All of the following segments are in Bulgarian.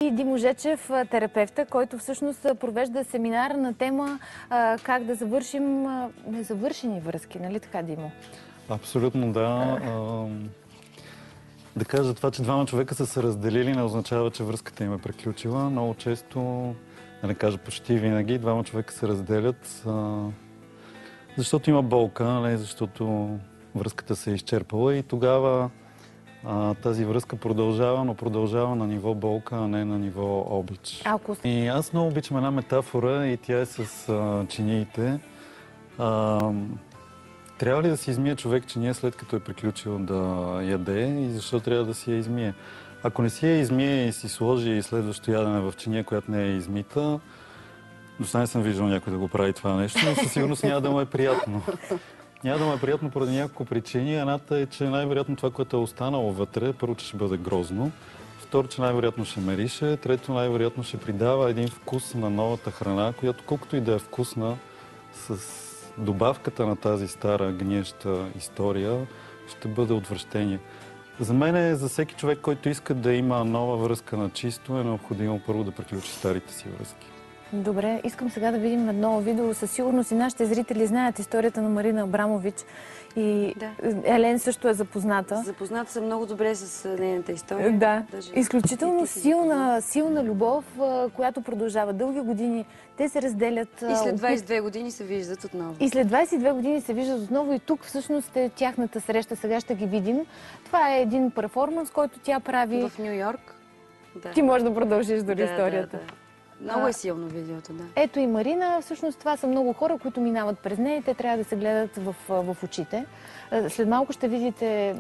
И Димо Жечев, терапевта, който всъщност провежда семинар на тема как да завършим незавършени връзки. Нали така, Димо? Абсолютно, да. Да кажа това, че двама човека са се разделили, не означава, че връзката им е приключила. Много често, да не кажа почти винаги, двама човека се разделят, защото има болка, не защото връзката се е изчерпала и тогава тази връзка продължава, но продължава на ниво болка, а не на ниво обич. И аз много обичам една метафора и тя е с чиниите. Трябва ли да си измие човек чиния след като е приключил да яде и защо трябва да си я измие? Ако не си я измие и си сложи следващото ядене в чиния, която не е измита, доста не съм виждал някой да го прави това нещо, но със сигурност няма да му е приятно. Няма да му е приятно поради няколко причини. Едната е, че най-вероятно това, което е останало вътре, първо, че ще бъде грозно. Второ, че най-вероятно ще мирише. Трето, най-вероятно ще придава един вкус на новата храна, която колкото и да е вкусна, с добавката на тази стара гниеща история, ще бъде отвращение. За мен, за всеки човек, който иска да има нова връзка на чисто, е необходимо първо да приключи старите си връзки. Добре, искам сега да видим едно видео. Със сигурност и нашите зрители знаят историята на Марина Абрамович. И да. Елен също е запозната. Запозната съм много добре с нейната история. Да, изключително силна любов, която продължава дълги години. Те се разделят. И след 22 години се виждат отново. И след 22 години се виждат отново и тук всъщност е тяхната среща. Сега ще ги видим. Това е един перформанс, който тя прави в Ню Йорк. Да. Ти можеш да продължиш дори историята. Да. Много е силно видеото, да. Ето и Марина. Всъщност това са много хора, които минават през нея и те трябва да се гледат в очите. След малко ще видите,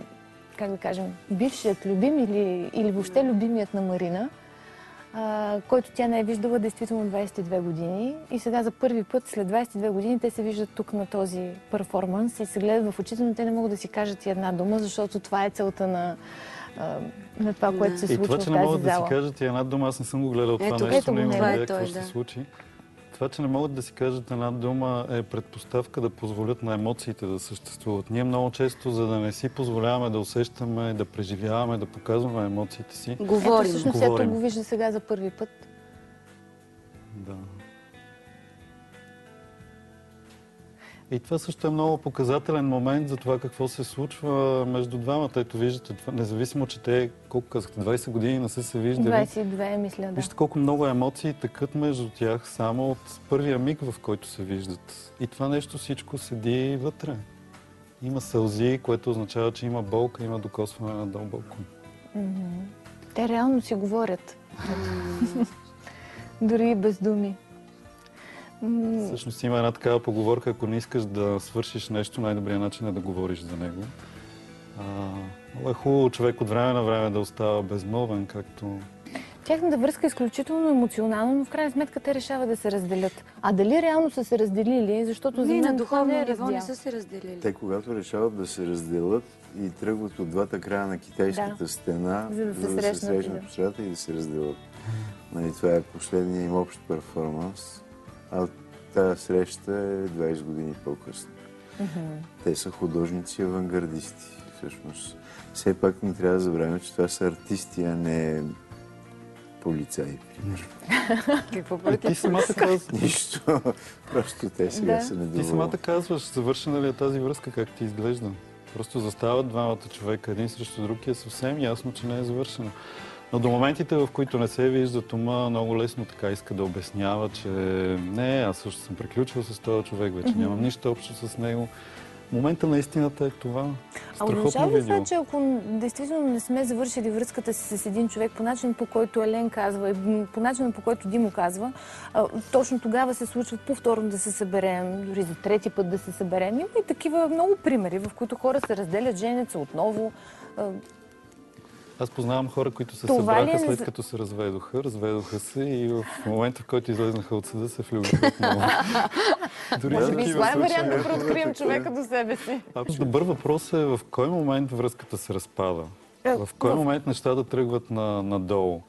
как да кажем, бившият любим или въобще любимият на Марина, който тя не е виждала действително 22 години. И сега за първи път, след 22 години, те се виждат тук на този перформанс и се гледат в очите, но те не могат да си кажат и една дума, защото това е целта на това, което се случва в тази зала. И това, че не могат да си кажат и една дума, аз не съм го гледал това нещо, но имам идея какво ще се случи. Това, че не могат да си кажат една дума, е предпоставка да позволят на емоциите да съществуват. Ние много често, за да не си позволяваме да усещаме, да преживяваме, да показваме емоциите си, говорим. Ето всъщност ето го вижда сега за първи път. Да. И това също е много показателен момент за това какво се случва между двамата. Ето виждате, независимо, че те, колко казахте, 20 години не са се виждали. 22, мисля, да. Вижте колко много емоции текат между тях само от първия миг, в който се виждат. И това нещо всичко седи вътре. Има сълзи, което означава, че има болка, има докосване на дълбоко. Те реално си говорят. Дори и без думи. Всъщност има една такава поговорка, ако не искаш да свършиш нещо, най-добрият начин е да говориш за него. Много е хубаво човек от време на време да остава безмълвен, както... Тяхната връзка е изключително емоционална, но в крайна сметка те решават да се разделят. А дали реално са се разделили, защото за мен на духовно ниво не са се разделили. Те, когато решават да се разделят и тръгват от двата края на китайската стена, за да се срещнат по средата и да се разделят. Това е последният им общ перформанс. А тази среща е 20 години по-късно. Те са художници, авангардисти. Всъщност, все пак не трябва да забравяме, че това са артисти, а не полицаи. Какво полицаи? Ти самата казваш... Нищо. Просто те сега са недоволни. Ти самата казваш, завършена ли е тази връзка, как ти изглежда? Просто застават двамата човека един срещу друг и е съвсем ясно, че не е завършена. Но до моментите, в които не се виждат, ума много лесно така иска да обяснява, че не, аз също съм приключил с този човек, вече нямам нищо общо с него. Момента на истината е това. Страхотно видео. А че ако действително не сме завършили връзката си с един човек по начин, по който Елен казва и по начин, по който Димо казва, точно тогава се случва повторно да се съберем, дори за трети път да се съберем. Има и такива много примери, в които хора се разделят, женят се отново. Аз познавам хора, които се събраха след като се разведоха се и в момента, в който излезнаха от съда, се влюбиха отново. Може би това е вариант да преоткрием човека до себе си. Добър въпрос е в кой момент връзката се разпада. В кой момент нещата тръгват надолу.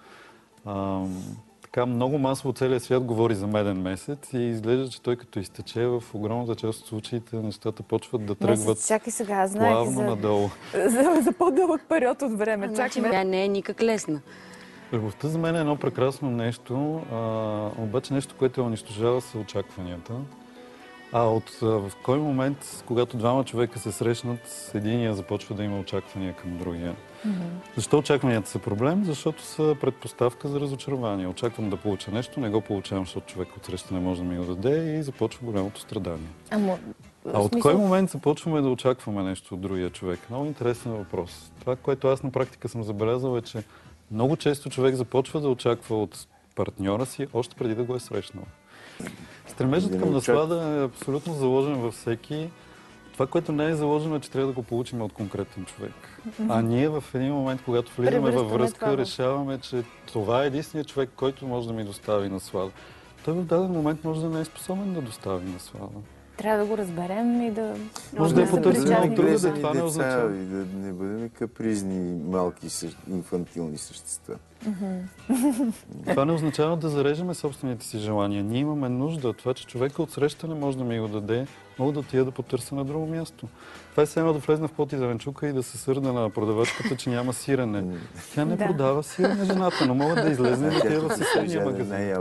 Така много масово целият свят говори за меден месец и изглежда, че той като изтече в огромната част от случаите нещата почват да тръгват плавно надолу. За по-дълъг период от време. Тя не е никак лесна. Любовта за мен е едно прекрасно нещо, обаче нещо, което я унищожава, са очакванията. В кой момент, когато двама човека се срещнат, единия започва да има очаквания към другия? Защо очакванията са проблем? Защото са предпоставка за разочарование. Очаквам да получа нещо, не го получавам, защото човек отсреща не може да ми го даде и започва голямото страдание. От кой момент започваме да очакваме нещо от другия човек? Много интересен въпрос. Това, което аз на практика съм забелязал, е, че много често човек започва да очаква от партньора си, още преди да го е срещнал. Стремежът към наслада е абсолютно заложен във всеки. Това, което не е заложено, е, че трябва да го получим от конкретен човек. А ние в един момент, когато влизаме във връзка, решаваме, че това е единственият човек, който може да ми достави наслада. Той в даден момент може да не е способен да достави наслада. Трябва да го разберем и да... Може да потърсим от друга, това не означава. И да не бъдем капризни, малки, инфантилни същества. Това не означава да зарежеме собствените си желания. Ние имаме нужда от това, че човека от среща не може да ми го даде, мога да отида да потърся на друго място. Това е все едно да влезна в Плод и зеленчука и да се сърда на продавачката, че няма сирене. Тя не продава сирене жената, но могат да излезне и да отида в съседния магазин.